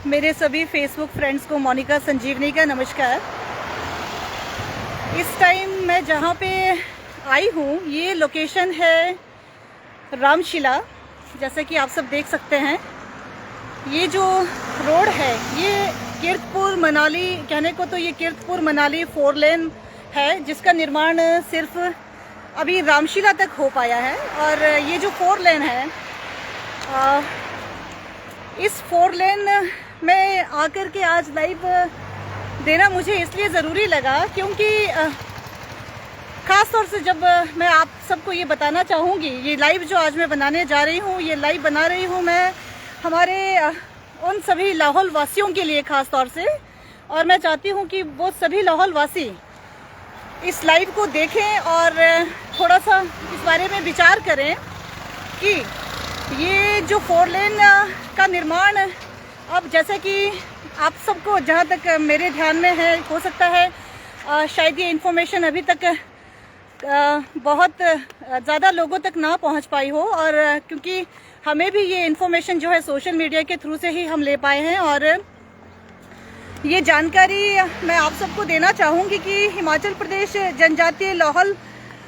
मेरे सभी Facebook friends को मोनिका संजीवनी का नमस्कार। इस टाइम मैं जहाँ पे आई हूँ ये लोकेशन है रामशिला। जैसे कि आप सब देख सकते हैं ये जो रोड है ये कीरतपुर मनाली, कहने को तो ये कीरतपुर मनाली 4 लेन है, जिसका निर्माण सिर्फ अभी रामशिला तक हो पाया है। और ये जो 4 लेन है, इस 4 लेन में आकर के आज लाइव देना मुझे इसलिए ज़रूरी लगा क्योंकि ख़ास तौर से जब मैं आप सबको ये बताना चाहूँगी, ये लाइव जो आज मैं बनाने जा रही हूँ, ये लाइव बना रही हूँ मैं हमारे उन सभी लाहौल वासियों के लिए ख़ास तौर से। और मैं चाहती हूँ कि वो सभी लाहौल वासी इस लाइव को देखें और थोड़ा सा इस बारे में विचार करें कि ये जो 4 लेन का निर्माण अब, जैसे कि आप सबको जहाँ तक मेरे ध्यान में है, हो सकता है शायद ये इन्फॉर्मेशन अभी तक बहुत ज़्यादा लोगों तक ना पहुँच पाई हो, और क्योंकि हमें भी ये इन्फॉर्मेशन जो है सोशल मीडिया के थ्रू से ही हम ले पाए हैं। और ये जानकारी मैं आप सबको देना चाहूँगी कि हिमाचल प्रदेश जनजातीय लाहौल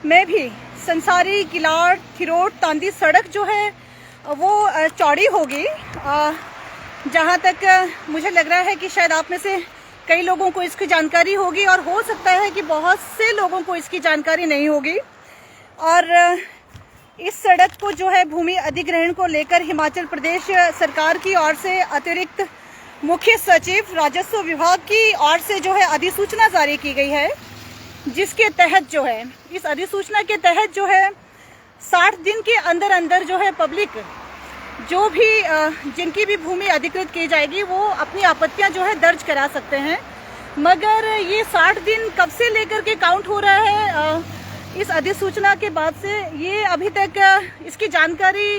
में भी संसारी, किलाड़, थिरोट, तांदी सड़क जो है वो चौड़ी होगी। जहाँ तक मुझे लग रहा है कि शायद आप में से कई लोगों को इसकी जानकारी होगी और हो सकता है कि बहुत से लोगों को इसकी जानकारी नहीं होगी। और इस सड़क को जो है भूमि अधिग्रहण को लेकर हिमाचल प्रदेश सरकार की ओर से अतिरिक्त मुख्य सचिव राजस्व विभाग की ओर से जो है अधिसूचना जारी की गई है, जिसके तहत जो है, इस अधिसूचना के तहत जो है 60 दिन के अंदर अंदर जो है पब्लिक जो भी जिनकी भी भूमि अधिकृत की जाएगी वो अपनी आपत्तियां जो है दर्ज करा सकते हैं। मगर ये 60 दिन कब से लेकर के काउंट हो रहा है इस अधिसूचना के बाद से, ये अभी तक इसकी जानकारी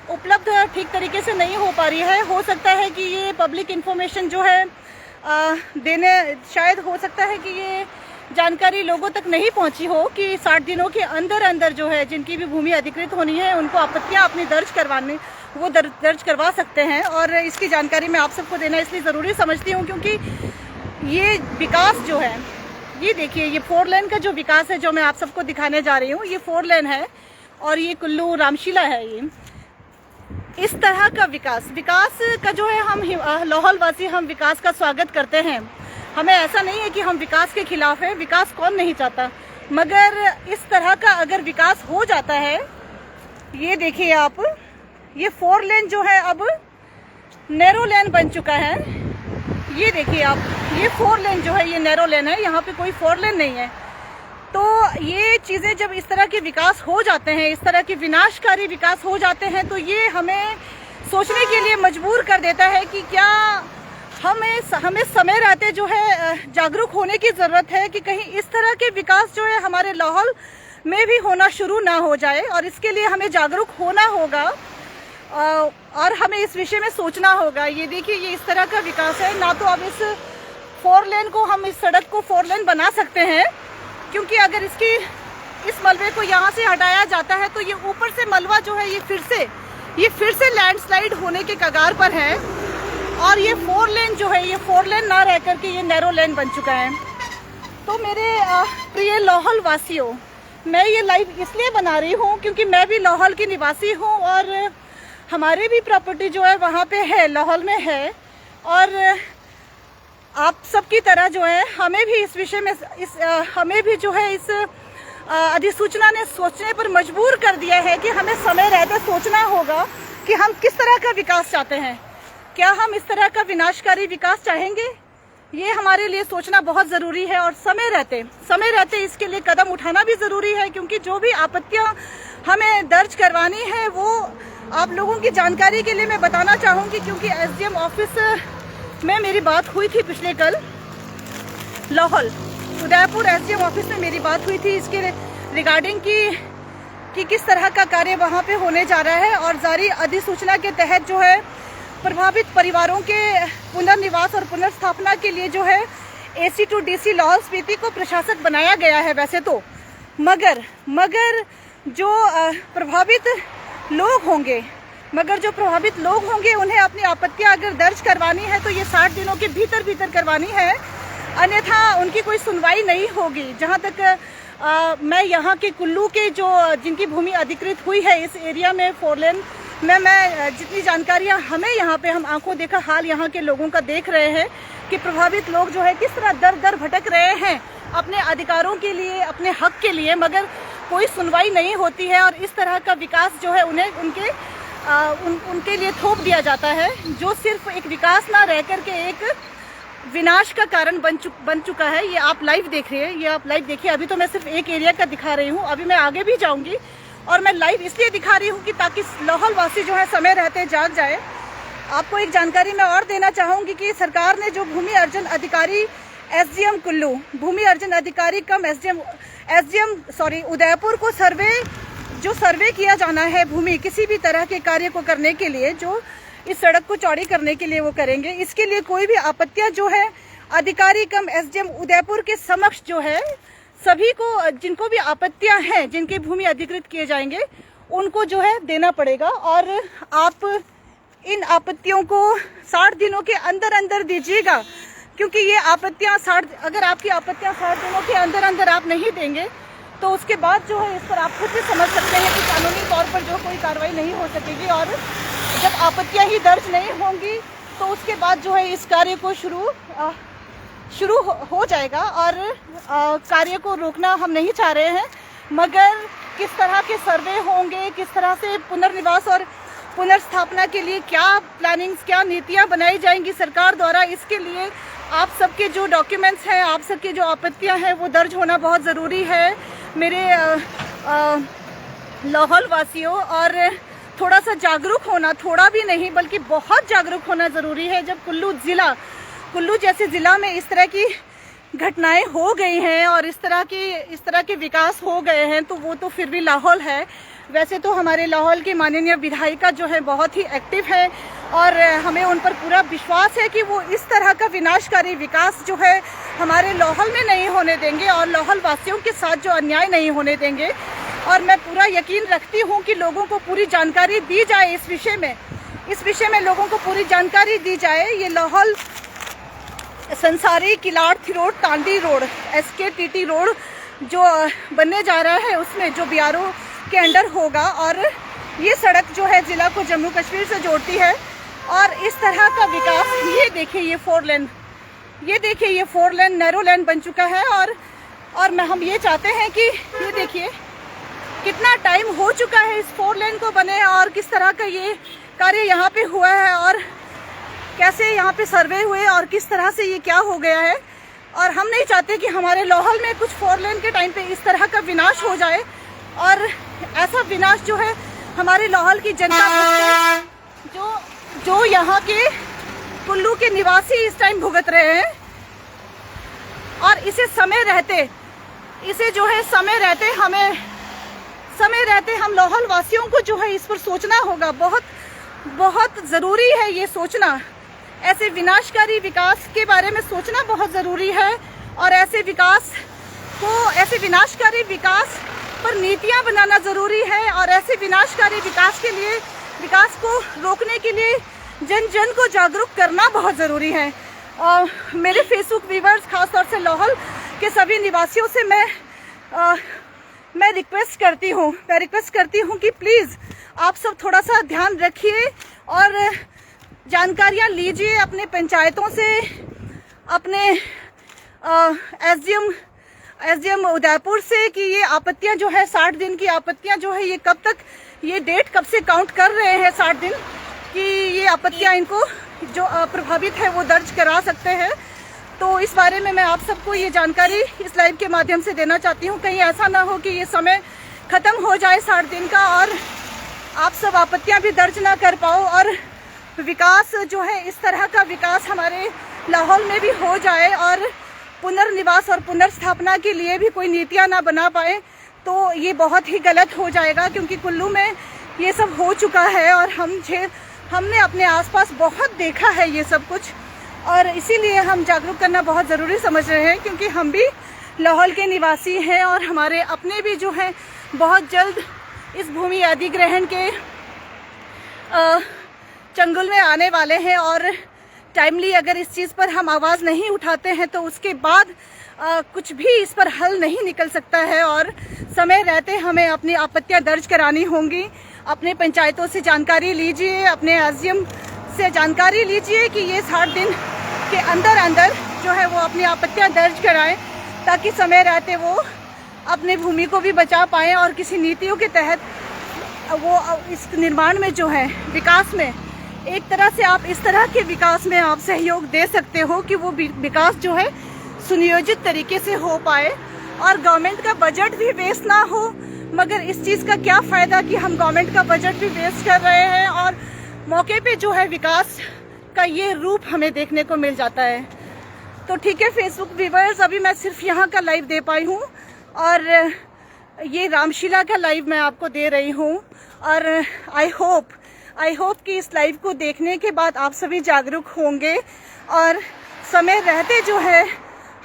उपलब्ध ठीक तरीके से नहीं हो पा रही है। हो सकता है कि ये पब्लिक इन्फॉर्मेशन जो है शायद हो सकता है कि ये जानकारी लोगों तक नहीं पहुंची हो कि 60 दिनों के अंदर अंदर जो है जिनकी भी भूमि अधिकृत होनी है उनको आपत्तियां अपनी दर्ज करवा सकते हैं। और इसकी जानकारी मैं आप सबको देना इसलिए ज़रूरी समझती हूँ क्योंकि ये विकास जो है, ये देखिए ये 4 लेन का जो विकास है जो मैं आप सबको दिखाने जा रही हूँ, ये 4 लेन है और ये कुल्लू रामशिला है। ये इस तरह का विकास का जो है हम लाहौल वासी हम विकास का स्वागत करते हैं। हमें ऐसा नहीं है कि हम विकास के खिलाफ हैं, विकास कौन नहीं चाहता, मगर इस तरह का अगर विकास हो जाता है, ये देखिए आप, ये 4 लेन जो है अब नैरो लेन बन चुका है। ये देखिए आप, ये 4 लेन जो है ये नैरो लेन है, यहाँ पे कोई 4 लेन नहीं है। तो ये चीज़ें जब इस तरह के विकास हो जाते हैं, इस तरह के विनाशकारी विकास हो जाते हैं, तो ये हमें सोचने के लिए मजबूर कर देता है कि क्या हमें समय रहते जो है जागरूक होने की ज़रूरत है कि कहीं इस तरह के विकास जो है हमारे लाहौल में भी होना शुरू ना हो जाए। और इसके लिए हमें जागरूक होना होगा और हमें इस विषय में सोचना होगा। ये देखिए ये इस तरह का विकास है ना, तो अब इस 4 लेन को हम इस सड़क को 4 लेन बना सकते हैं, क्योंकि अगर इस मलबे को यहाँ से हटाया जाता है तो ये ऊपर से मलबा जो है ये फिर से लैंडस्लाइड होने के कगार पर है। और ये 4 लेन जो है ये 4 लेन ना रह करके ये नैरो लेन बन चुका है। तो मेरे प्रिय लाहौल वासियों, मैं ये लाइव इसलिए बना रही हूँ क्योंकि मैं भी लाहौल की निवासी हूँ और हमारे भी प्रॉपर्टी जो है वहाँ पे है, लाहौल में है। और आप सबकी तरह जो है हमें भी इस विषय में हमें भी जो है इस अधिसूचना ने सोचने पर मजबूर कर दिया है कि हमें समय रहते सोचना होगा कि हम किस तरह का विकास चाहते हैं। क्या हम इस तरह का विनाशकारी विकास चाहेंगे? ये हमारे लिए सोचना बहुत ज़रूरी है और समय रहते इसके लिए कदम उठाना भी ज़रूरी है, क्योंकि जो भी आपत्तियां हमें दर्ज करवानी है वो आप लोगों की जानकारी के लिए मैं बताना चाहूँगी। क्योंकि एसडीएम ऑफिस में मेरी बात हुई थी पिछले कल, लाहौल उदयपुर एसडीएम ऑफिस में मेरी बात हुई थी इसके रिगार्डिंग कि किस तरह का कार्य वहाँ पे होने जा रहा है। और जारी अधिसूचना के तहत जो है प्रभावित परिवारों के पुनर्निवास और पुनर्स्थापना के लिए जो है AC to DC Lahaul Spiti को प्रशासक बनाया गया है वैसे तो, मगर जो प्रभावित लोग होंगे मगर जो प्रभावित लोग होंगे उन्हें अपनी आपत्तियां अगर दर्ज करवानी है तो ये 60 दिनों के भीतर भीतर करवानी है, अन्यथा उनकी कोई सुनवाई नहीं होगी। जहाँ तक मैं यहाँ के कुल्लू के जो जिनकी भूमि अधिकृत हुई है इस एरिया में 4 लेन में, मैं जितनी जानकारियाँ हमें यहाँ पे हम आंखों देखा हाल यहाँ के लोगों का देख रहे हैं कि प्रभावित लोग जो है किस तरह दर दर भटक रहे हैं अपने अधिकारों के लिए, अपने हक के लिए, मगर कोई सुनवाई नहीं होती है। और इस तरह का विकास जो है उन्हें उनके लिए थोप दिया जाता है, जो सिर्फ एक विकास ना रह कर के एक विनाश का कारण बन चुका है। ये आप लाइव देख रहे हैं, ये आप लाइव देखिए। अभी तो मैं सिर्फ एक एरिया का दिखा रही हूँ, अभी मैं आगे भी जाऊँगी और मैं लाइव इसलिए दिखा रही हूँ कि ताकि लाहौल वासी जो है समय रहते जाग जाए। आपको एक जानकारी मैं और देना चाहूँगी कि सरकार ने जो भूमि अर्जन अधिकारी एसडीएम कुल्लू, भूमि अर्जन अधिकारी कम एसडीएम उदयपुर को सर्वे किया जाना है भूमि किसी भी तरह के कार्य को करने के लिए, जो इस सड़क को चौड़ी करने के लिए वो करेंगे। इसके लिए कोई भी आपत्तियां जो है अधिकारी कम एसडीएम उदयपुर के समक्ष जो है सभी को, जिनको भी आपत्तियां हैं, जिनके भूमि अधिकृत किए जाएंगे, उनको जो है देना पड़ेगा। और आप इन आपत्तियों को 60 दिनों के अंदर अंदर दीजिएगा, क्योंकि ये आपत्तियां अगर आपकी आपत्तियां 60 दिनों के अंदर अंदर आप नहीं देंगे तो उसके बाद जो है इस पर आप खुद भी समझ सकते हैं कि कानूनी तौर पर जो कोई कार्रवाई नहीं हो सकेगी। और जब आपत्तियां ही दर्ज नहीं होंगी तो उसके बाद जो है इस कार्य को शुरू हो जाएगा। और कार्य को रोकना हम नहीं चाह रहे हैं, मगर किस तरह के सर्वे होंगे, किस तरह से पुनर्निवास और पुनर्स्थापना के लिए क्या प्लानिंग्स, क्या नीतियां बनाई जाएंगी सरकार द्वारा, इसके लिए आप सबके जो डॉक्यूमेंट्स हैं, आप सबके जो आपत्तियां हैं वो दर्ज होना बहुत ज़रूरी है मेरे लाहौल वासियों। और थोड़ा सा जागरूक होना, थोड़ा भी नहीं बल्कि बहुत जागरूक होना ज़रूरी है। जब कुल्लू जैसे ज़िला में इस तरह की घटनाएं हो गई हैं और इस तरह के विकास हो गए हैं, तो वो तो फिर भी लाहौल है। वैसे तो हमारे लाहौल की माननीय विधायिका जो है बहुत ही एक्टिव है और हमें उन पर पूरा विश्वास है कि वो इस तरह का विनाशकारी विकास जो है हमारे लाहौल में नहीं होने देंगे और लाहौल वासियों के साथ जो अन्याय नहीं होने देंगे। और मैं पूरा यकीन रखती हूँ कि लोगों को पूरी जानकारी दी जाए इस विषय में लोगों को पूरी जानकारी दी जाए। ये Lahaul Sansari, Killar, Thirot, Tandi road, SKTT road जो बनने जा रहा है उसमें जो BRO के अंडर होगा, और ये सड़क जो है जिला को जम्मू कश्मीर से जोड़ती है। और इस तरह का विकास, ये देखिए ये 4 लेन नैरो लेन बन चुका है। और हम ये चाहते हैं कि ये देखिए कितना टाइम हो चुका है इस 4 लेन को बने और किस तरह का ये कार्य यहाँ पे हुआ है और कैसे यहाँ पे सर्वे हुए और किस तरह से ये क्या हो गया है। और हम नहीं चाहते कि हमारे लाहौल में कुछ 4 लेन के टाइम पे इस तरह का विनाश हो जाए। और ऐसा विनाश जो है हमारे लाहौल की जनता जो यहाँ के कुल्लू के निवासी इस टाइम भुगत रहे हैं, और इसे समय रहते हम लाहौल वासियों को जो है इस पर सोचना होगा। बहुत बहुत ज़रूरी है ये सोचना, ऐसे विनाशकारी विकास के बारे में सोचना बहुत ज़रूरी है। और ऐसे विनाशकारी विकास पर नीतियां बनाना ज़रूरी है। और ऐसे विनाशकारी विकास को रोकने के लिए जन जन को जागरूक करना बहुत ज़रूरी है। और मेरे फेसबुक व्यूवर्स, खासतौर से लाहौल के सभी निवासियों से मैं रिक्वेस्ट करती हूँ कि प्लीज़ आप सब थोड़ा सा ध्यान रखिए और जानकारियाँ लीजिए अपने पंचायतों से, अपने एसडीएम उदयपुर से कि ये आपत्तियाँ जो है 60 दिन की आपत्तियाँ जो है ये कब तक, ये डेट कब से काउंट कर रहे हैं 60 दिन कि ये आपत्तियाँ इनको जो प्रभावित है वो दर्ज करा सकते हैं। तो इस बारे में मैं आप सबको ये जानकारी इस लाइव के माध्यम से देना चाहती हूँ। कहीं ऐसा ना हो कि ये समय ख़त्म हो जाए 60 दिन का और आप सब आपत्तियाँ भी दर्ज ना कर पाओ और विकास जो है इस तरह का विकास हमारे लाहौल में भी हो जाए और पुनर्निवास और पुनर्स्थापना के लिए भी कोई नीतियाँ ना बना पाए, तो ये बहुत ही गलत हो जाएगा। क्योंकि कुल्लू में ये सब हो चुका है और हमने अपने आसपास बहुत देखा है ये सब कुछ, और इसीलिए हम जागरूक करना बहुत ज़रूरी समझ रहे हैं। क्योंकि हम भी लाहौल के निवासी हैं और हमारे अपने भी जो है बहुत जल्द इस भूमि अधिग्रहण के चंगुल में आने वाले हैं और टाइमली अगर इस चीज़ पर हम आवाज़ नहीं उठाते हैं तो उसके बाद कुछ भी इस पर हल नहीं निकल सकता है और समय रहते हमें अपनी आपत्तियां दर्ज करानी होंगी। अपने पंचायतों से जानकारी लीजिए, अपने एसडीएम से जानकारी लीजिए कि ये 60 दिन के अंदर अंदर जो है वो अपनी आपत्तियां दर्ज कराएं ताकि समय रहते वो अपनी भूमि को भी बचा पाएँ और किसी नीतियों के तहत वो इस निर्माण में जो है विकास में एक तरह से आप इस तरह के विकास में आप सहयोग दे सकते हो कि वो विकास जो है सुनियोजित तरीके से हो पाए और गवर्नमेंट का बजट भी वेस्ट ना हो। मगर इस चीज़ का क्या फ़ायदा कि हम गवर्नमेंट का बजट भी वेस्ट कर रहे हैं और मौके पे जो है विकास का ये रूप हमें देखने को मिल जाता है। तो ठीक है फेसबुक व्यूअर्स, अभी मैं सिर्फ यहाँ का लाइव दे पाई हूँ और ये रामशिला का लाइव मैं आपको दे रही हूँ और आई होप कि इस लाइव को देखने के बाद आप सभी जागरूक होंगे और समय रहते जो है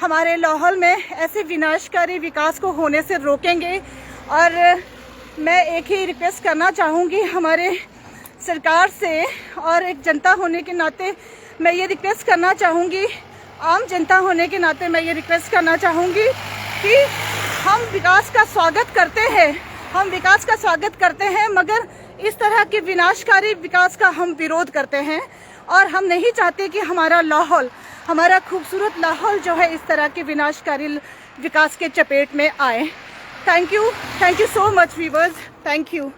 हमारे लाहौल में ऐसे विनाशकारी विकास को होने से रोकेंगे। और मैं एक ही रिक्वेस्ट करना चाहूँगी हमारे सरकार से और एक जनता होने के नाते मैं ये रिक्वेस्ट करना चाहूँगी, आम जनता होने के नाते मैं ये रिक्वेस्ट करना चाहूँगी कि हम विकास का स्वागत करते हैं मगर इस तरह के विनाशकारी विकास का हम विरोध करते हैं और हम नहीं चाहते कि हमारा लाहौल, हमारा खूबसूरत लाहौल जो है इस तरह के विनाशकारी विकास के चपेट में आए। Thank you so much viewers, thank you.